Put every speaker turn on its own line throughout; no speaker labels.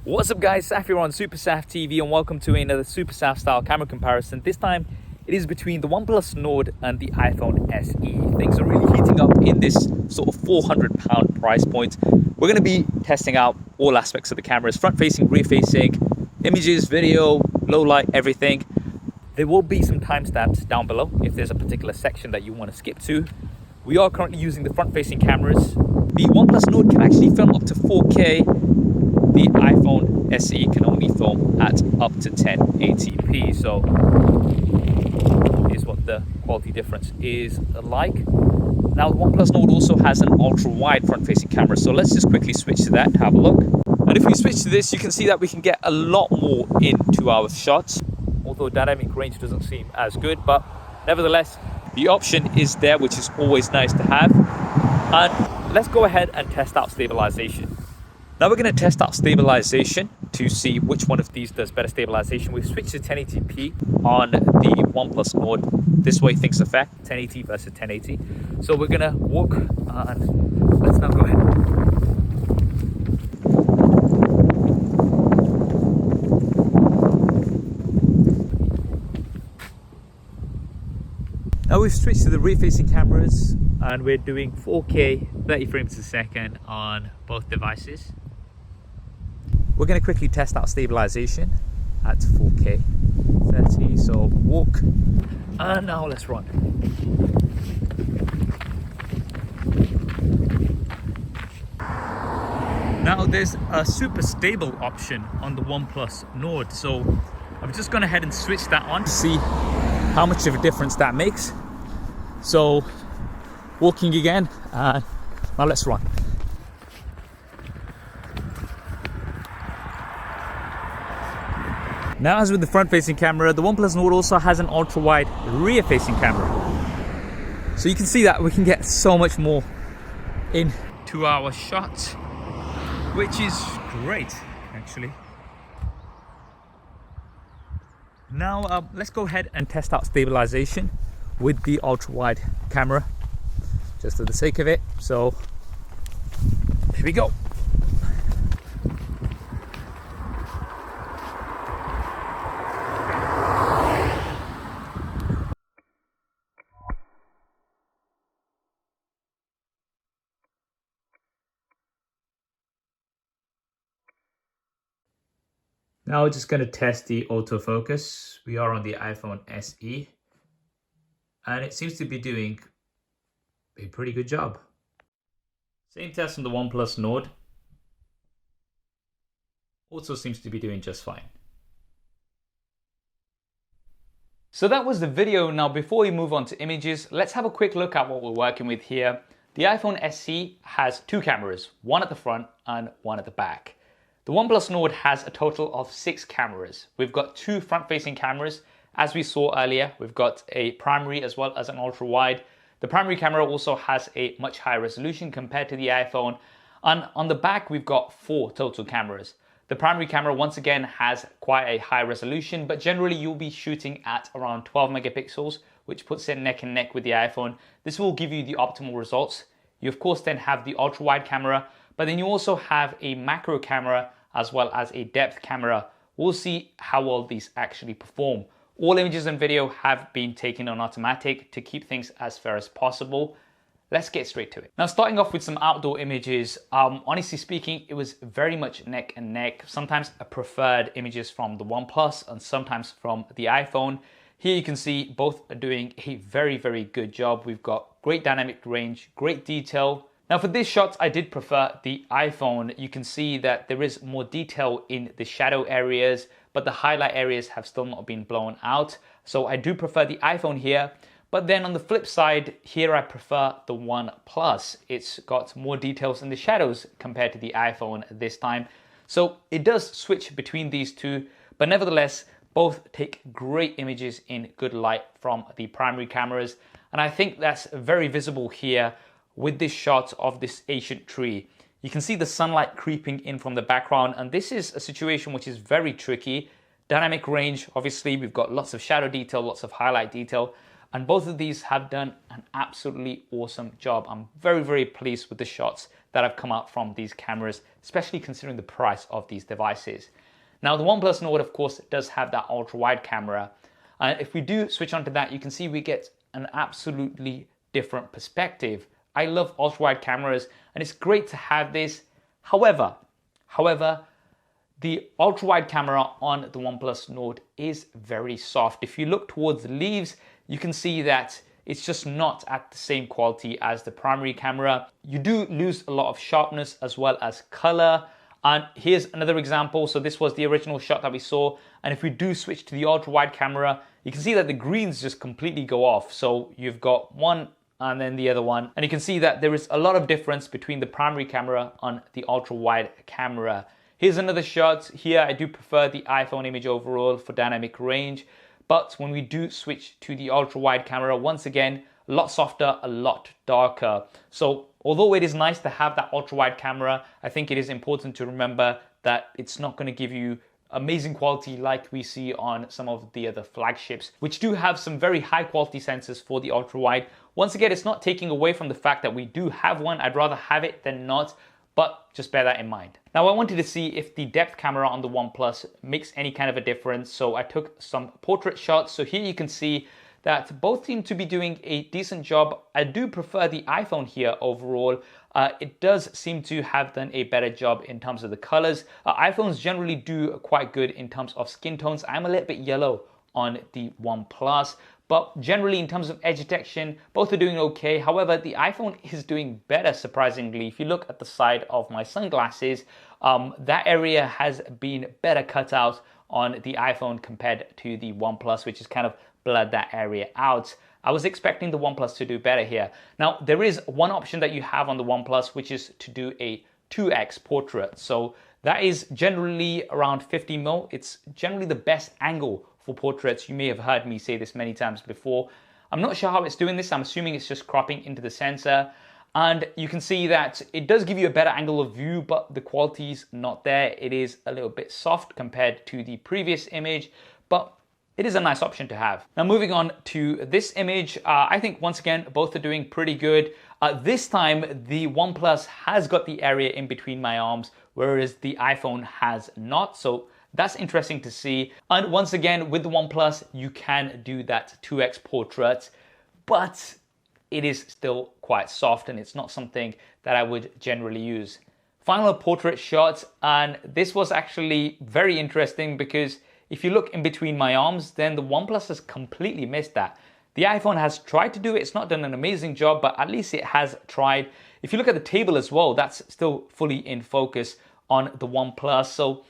What's up guys, Saf here on SuperSaf TV and welcome to another SuperSaf style camera comparison. This time it is between the OnePlus Nord and the iPhone SE. Things are really heating up in this sort of £400 price point. We're going to be testing out all aspects of the cameras, front facing, rear facing, images, video, low light, everything. There will be some timestamps down below if there's a particular section that you want to skip to. We are currently using the front facing cameras. The OnePlus Nord can actually film up to 4K. The iPhone SE can only film at up to 1080p. So here's what the quality difference is like. Now the OnePlus Nord also has an ultra-wide front-facing camera. So let's just quickly switch to that, have a look. And if we switch to this, you can see that we can get a lot more into our shots. Although dynamic range doesn't seem as good, but nevertheless, the option is there, which is always nice to have. And let's go ahead and test out stabilization. Now we're going to test out stabilization to see which one of these does better stabilization. We've switched to 1080p on the OnePlus Nord. This way things affect 1080 versus 1080. So we're going to walk and let's now go ahead. Now we've switched to the rear-facing cameras and we're doing 4K 30 frames a second on both devices. We're going to quickly test out stabilization at 4K 30. So walk and now let's run. Now there's a super stable option on the OnePlus Nord, so I'm just going ahead and switch that on to see how much of a difference that makes. So walking again, and now let's run. Now, as with the front-facing camera, the OnePlus Nord also has an ultra-wide rear-facing camera. So you can see that we can get so much more into our shots, which is great, actually. Now, let's go ahead and test out stabilization with the ultra-wide camera, just for the sake of it. So, here we go. Now we're just going to test the autofocus. We are on the iPhone SE and it seems to be doing a pretty good job. Same test on the OnePlus Nord. Also seems to be doing just fine. So that was the video. Now before we move on to images, let's have a quick look at what we're working with here. The iPhone SE has two cameras, one at the front and one at the back. The OnePlus Nord has a total of 6 cameras. We've got 2 front-facing cameras. As we saw earlier, we've got a primary as well as an ultra-wide. The primary camera also has a much higher resolution compared to the iPhone. And on the back, we've got 4 total cameras. The primary camera, once again, has quite a high resolution, but generally you'll be shooting at around 12 megapixels, which puts it neck and neck with the iPhone. This will give you the optimal results. You, of course, then have the ultra-wide camera, but then you also have a macro camera as well as a depth camera. We'll see how well these actually perform. All images and video have been taken on automatic to keep things as fair as possible. Let's get straight to it. Now, starting off with some outdoor images, honestly speaking, it was very much neck and neck. Sometimes I preferred images from the OnePlus and sometimes from the iPhone. Here you can see both are doing a very, very good job. We've got great dynamic range, great detail. Now for this shot, I did prefer the iPhone. You can see that there is more detail in the shadow areas, but the highlight areas have still not been blown out. So I do prefer the iPhone here. But then on the flip side, here I prefer the OnePlus. It's got more details in the shadows compared to the iPhone this time. So it does switch between these two, but nevertheless, both take great images in good light from the primary cameras. And I think that's very visible here with this shot of this ancient tree. You can see the sunlight creeping in from the background, and this is a situation which is very tricky. Dynamic range, obviously, we've got lots of shadow detail, lots of highlight detail, and both of these have done an absolutely awesome job. I'm very, very pleased with the shots that have come out from these cameras, especially considering the price of these devices. Now, the OnePlus Nord, of course, does have that ultra-wide camera. And if we do switch on to that, you can see we get an absolutely different perspective. I love ultra-wide cameras, and it's great to have this. However, the ultra-wide camera on the OnePlus Nord is very soft. If you look towards the leaves, you can see that it's just not at the same quality as the primary camera. You do lose a lot of sharpness as well as color. And here's another example. So this was the original shot that we saw. And if we do switch to the ultra-wide camera, you can see that the greens just completely go off. So you've got one and then the other one. And you can see that there is a lot of difference between the primary camera and the ultra-wide camera. Here's another shot. Here I do prefer the iPhone image overall for dynamic range. But when we do switch to the ultra-wide camera, once again, a lot softer, a lot darker. So although it is nice to have that ultra-wide camera, I think it is important to remember that it's not going to give you amazing quality like we see on some of the other flagships, which do have some very high quality sensors for the ultra-wide. Once again, it's not taking away from the fact that we do have one. I'd rather have it than not, but just bear that in mind. Now, I wanted to see if the depth camera on the OnePlus makes any kind of a difference, so I took some portrait shots. So here you can see that both seem to be doing a decent job. I do prefer the iPhone here overall. It does seem to have done a better job in terms of the colors. iPhones generally do quite good in terms of skin tones. I'm a little bit yellow on the OnePlus, but generally in terms of edge detection, both are doing okay. However, the iPhone is doing better, surprisingly. If you look at the side of my sunglasses, that area has been better cut out on the iPhone compared to the OnePlus, which is kind of blurred that area out. I was expecting the OnePlus to do better here. Now, there is one option that you have on the OnePlus, which is to do a 2x portrait. So that is generally around 50mm. It's generally the best angle for portraits. You may have heard me say this many times before. I'm not sure how it's doing this. I'm assuming it's just cropping into the sensor. And you can see that it does give you a better angle of view, but the quality's not there. It is a little bit soft compared to the previous image, but it is a nice option to have. Now, moving on to this image, I think once again, both are doing pretty good. This time, the OnePlus has got the area in between my arms, whereas the iPhone has not. So that's interesting to see. And once again, with the OnePlus, you can do that 2x portrait, but it is still quite soft and it's not something that I would generally use. Final portrait shot, and this was actually very interesting because if you look in between my arms, then the OnePlus has completely missed that. The iPhone has tried to do it. It's not done an amazing job, but at least it has tried. If you look at the table as well, that's still fully in focus on the OnePlus. So,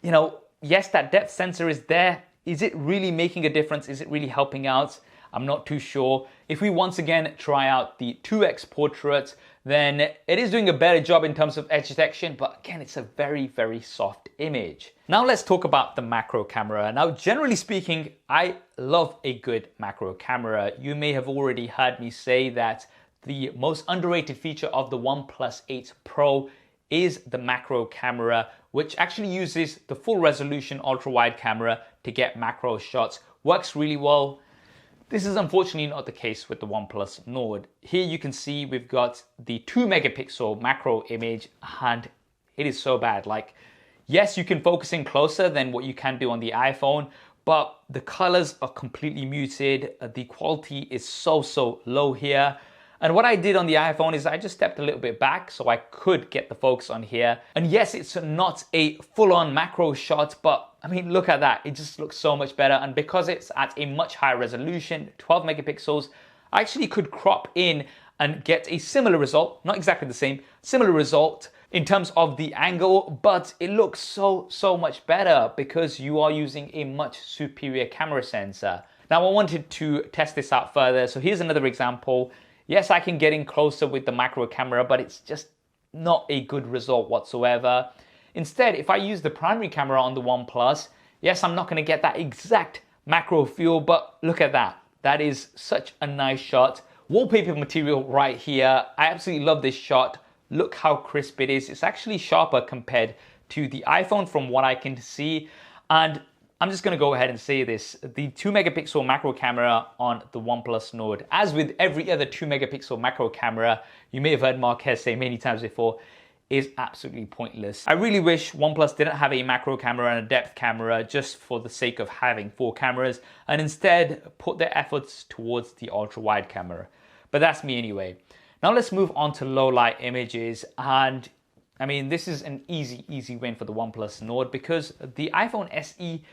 you know, yes, that depth sensor is there. Is it really making a difference? Is it really helping out? I'm not too sure. If we once again try out the 2x portrait, then it is doing a better job in terms of edge detection, but again, it's a very, very soft image. Now let's talk about the macro camera. Now, generally speaking, I love a good macro camera. You may have already heard me say that the most underrated feature of the OnePlus 8 Pro is the macro camera, which actually uses the full resolution ultra-wide camera to get macro shots. Works really well. This is unfortunately not the case with the OnePlus Nord. Here you can see we've got the 2 megapixel macro image and it is so bad. Like, yes, you can focus in closer than what you can do on the iPhone, but the colors are completely muted. The quality is so low here. And what I did on the iPhone is I just stepped a little bit back so I could get the focus on here. And yes, it's not a full-on macro shot, but I mean, look at that. It just looks so much better. And because it's at a much higher resolution, 12 megapixels, I actually could crop in and get a similar result, not exactly the same, similar result in terms of the angle, but it looks so much better because you are using a much superior camera sensor. Now, I wanted to test this out further. So here's another example. Yes, I can get in closer with the macro camera, but it's just not a good result whatsoever. Instead, if I use the primary camera on the OnePlus, yes, I'm not going to get that exact macro feel, but look at that. That is such a nice shot. Wallpaper material right here. I absolutely love this shot. Look how crisp it is. It's actually sharper compared to the iPhone from what I can see. And I'm just going to go ahead and say this. The 2 megapixel macro camera on the OnePlus Nord, as with every other 2 megapixel macro camera, you may have heard Marquez say many times before, is absolutely pointless. I really wish OnePlus didn't have a macro camera and a depth camera just for the sake of having 4 cameras, and instead put their efforts towards the ultra wide camera. But that's me anyway. Now let's move on to low light images, and I mean, this is an easy win for the OnePlus Nord because the iPhone SE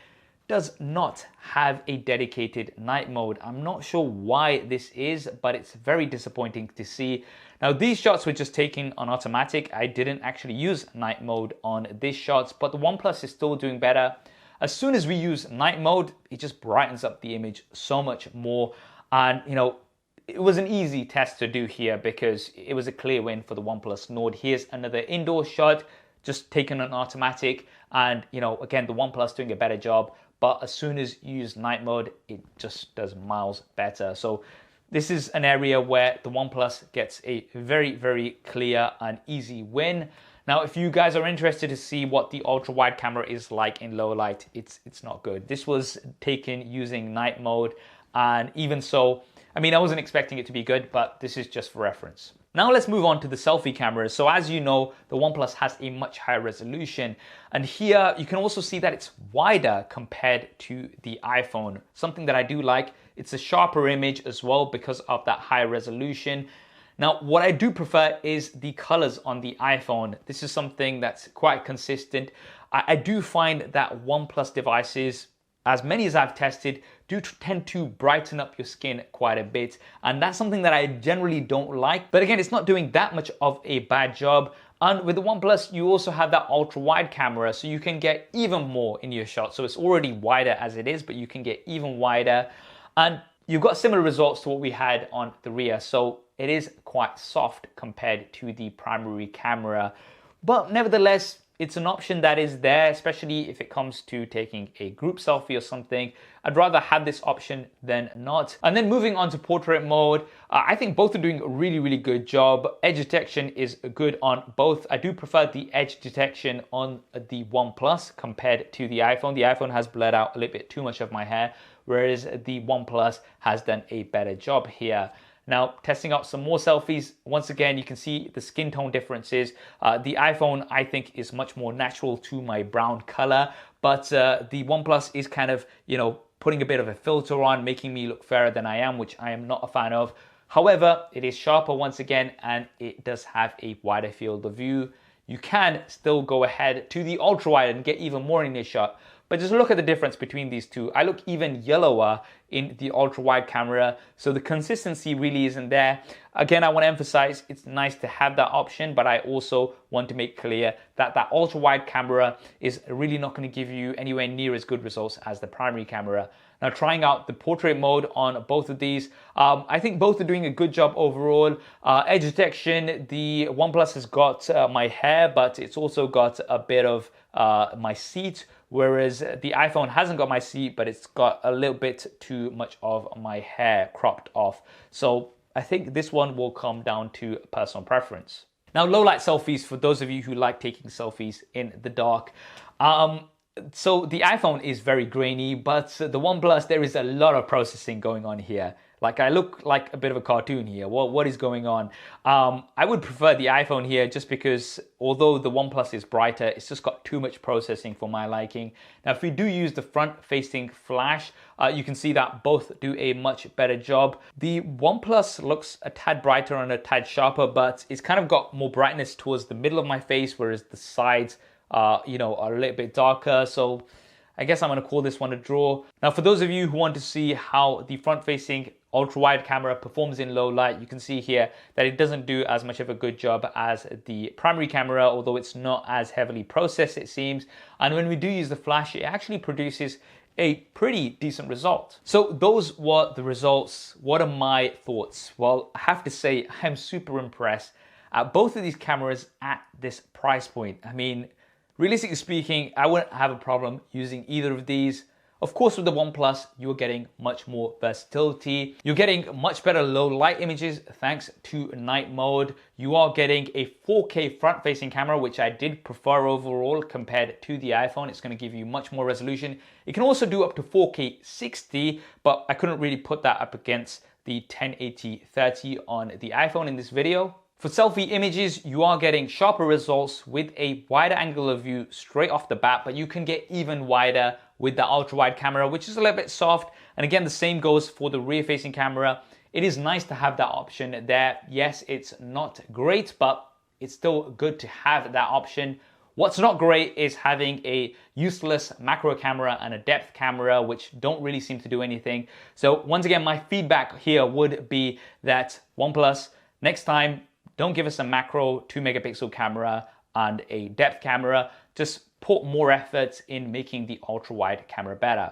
does not have a dedicated night mode. I'm not sure why this is, but it's very disappointing to see. Now, these shots were just taken on automatic. I didn't actually use night mode on these shots, but the OnePlus is still doing better. As soon as we use night mode, it just brightens up the image so much more. And, you know, it was an easy test to do here because it was a clear win for the OnePlus Nord. Here's another indoor shot, just taken on automatic. And, you know, again, the OnePlus doing a better job. But as soon as you use night mode, it just does miles better. So this is an area where the OnePlus gets a very clear and easy win. Now, if you guys are interested to see what the ultra wide camera is like in low light, it's not good. This was taken using night mode, and even so, I mean, I wasn't expecting it to be good, but this is just for reference. Now let's move on to the selfie cameras. So as you know, the OnePlus has a much higher resolution. And here you can also see that it's wider compared to the iPhone. Something that I do like, it's a sharper image as well because of that higher resolution. Now, what I do prefer is the colors on the iPhone. This is something that's quite consistent. I do find that OnePlus devices, as many as I've tested, do tend to brighten up your skin quite a bit. And that's something that I generally don't like. But again, it's not doing that much of a bad job. And with the OnePlus, you also have that ultra wide camera, so you can get even more in your shot. So it's already wider as it is, but you can get even wider. And you've got similar results to what we had on the rear. So it is quite soft compared to the primary camera. But nevertheless, it's an option that is there, especially if it comes to taking a group selfie or something. I'd rather have this option than not. And then moving on to portrait mode, I think both are doing a really good job. Edge detection is good on both. I do prefer the edge detection on the OnePlus compared to the iPhone. The iPhone has blurred out a little bit too much of my hair, whereas the OnePlus has done a better job here. Now, testing out some more selfies, once again, you can see the skin tone differences. The iPhone, I think, is much more natural to my brown color, but the OnePlus is kind of, you know, putting a bit of a filter on, making me look fairer than I am, which I am not a fan of. However, it is sharper once again, and it does have a wider field of view. You can still go ahead to the ultra wide and get even more in your shot. But just look at the difference between these two. I look even yellower in the ultra wide camera, so the consistency really isn't there. Again, I want to emphasize it's nice to have that option, but I also want to make clear that that ultra wide camera is really not going to give you anywhere near as good results as the primary camera. Now, trying out the portrait mode on both of these, I think both are doing a good job overall. Edge detection, the OnePlus has got my hair, but it's also got a bit of my seat, whereas the iPhone hasn't got my seat, but it's got a little bit too much of my hair cropped off. So I think this one will come down to personal preference. Now, low light selfies, for those of you who like taking selfies in the dark. So the iPhone is very grainy, but the OnePlus, there is a lot of processing going on here. Like, I look like a bit of a cartoon here. What is going on? I would prefer the iPhone here just because although the OnePlus is brighter, it's just got too much processing for my liking. Now, if we do use the front-facing flash, you can see that both do a much better job. The OnePlus looks a tad brighter and a tad sharper, but it's kind of got more brightness towards the middle of my face, whereas the sides, you know, are a little bit darker. So I guess I'm going to call this one a draw. Now, for those of you who want to see how the front-facing ultra-wide camera performs in low light, you can see here that it doesn't do as much of a good job as the primary camera, although it's not as heavily processed, it seems. And when we do use the flash, it actually produces a pretty decent result. So those were the results. What are my thoughts? Well, I have to say I'm super impressed at both of these cameras at this price point. I mean, realistically speaking, I wouldn't have a problem using either of these. Of course, with the OnePlus, you're getting much more versatility. You're getting much better low light images thanks to night mode. You are getting a 4K front-facing camera, which I did prefer overall compared to the iPhone. It's going to give you much more resolution. It can also do up to 4K 60, but I couldn't really put that up against the 1080-30 on the iPhone in this video. For selfie images, you are getting sharper results with a wider angle of view straight off the bat, but you can get even wider with the ultra-wide camera, which is a little bit soft. And again, the same goes for the rear-facing camera. It is nice to have that option there. Yes, it's not great, but it's still good to have that option. What's not great is having a useless macro camera and a depth camera, which don't really seem to do anything. So once again, my feedback here would be that OnePlus, next time, don't give us a macro 2 megapixel camera and a depth camera. Just put more effort in making the ultra wide camera better.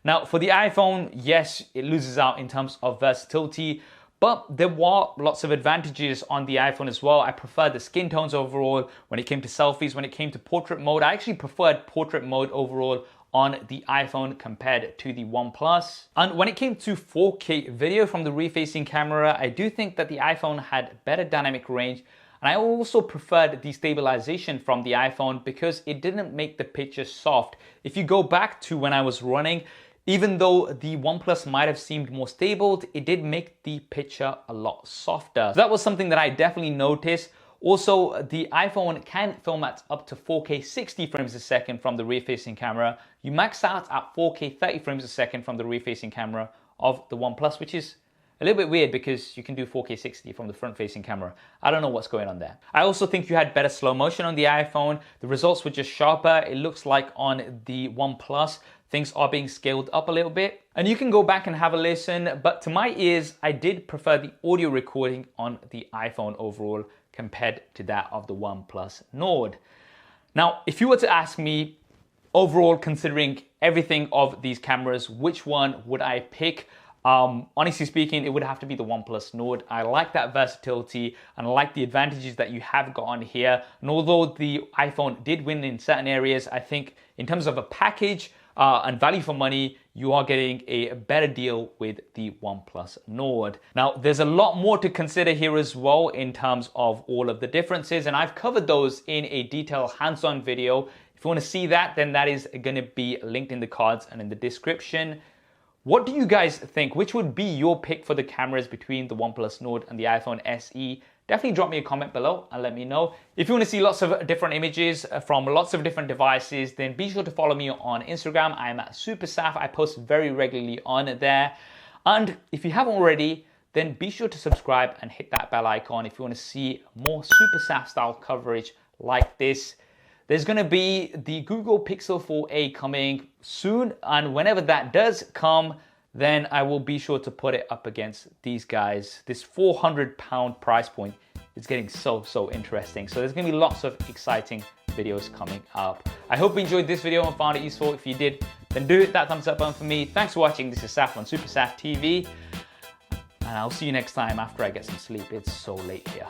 Now for the iPhone, yes, it loses out in terms of versatility, but there were lots of advantages on the iPhone as well. I preferred the skin tones overall. When it came to selfies, when it came to portrait mode, I actually preferred portrait mode overall on the iPhone compared to the OnePlus. And when it came to 4K video from the rear-facing camera, I do think that the iPhone had better dynamic range. And I also preferred the stabilization from the iPhone because it didn't make the picture soft. If you go back to when I was running, even though the OnePlus might have seemed more stable, it did make the picture a lot softer. So that was something that I definitely noticed. Also, the iPhone can film at up to 4K 60 frames a second from the rear-facing camera. You max out at 4K 30 frames a second from the rear-facing camera of the OnePlus, which is a little bit weird because you can do 4K 60 from the front-facing camera. I don't know what's going on there. I also think you had better slow motion on the iPhone. The results were just sharper. It looks like on the OnePlus, things are being scaled up a little bit. And you can go back and have a listen, but to my ears, I did prefer the audio recording on the iPhone overall compared to that of the OnePlus Nord. Now, if you were to ask me, overall, considering everything of these cameras, which one would I pick? Honestly speaking, it would have to be the OnePlus Nord. I like that versatility and I like the advantages that you have got on here. And although the iPhone did win in certain areas, I think in terms of a package and value for money, you are getting a better deal with the OnePlus Nord. Now, there's a lot more to consider here as well in terms of all of the differences, and I've covered those in a detailed hands-on video. If you want to see that, then that is going to be linked in the cards and in the description. What do you guys think? Which would be your pick for the cameras between the OnePlus Nord and the iPhone SE? Definitely drop me a comment below and let me know. If you want to see lots of different images from lots of different devices, then be sure to follow me on Instagram. I'm at SuperSaf. I post very regularly on there. And if you haven't already, then be sure to subscribe and hit that bell icon if you want to see more SuperSaf style coverage like this. There's going to be the Google Pixel 4a coming soon, and whenever that does come, then I will be sure to put it up against these guys. This £400 price point is getting so interesting. So there's going to be lots of exciting videos coming up. I hope you enjoyed this video and found it useful. If you did, then do hit that thumbs up button for me. Thanks for watching. This is Saf on SuperSaf TV, and I'll see you next time after I get some sleep. It's so late here.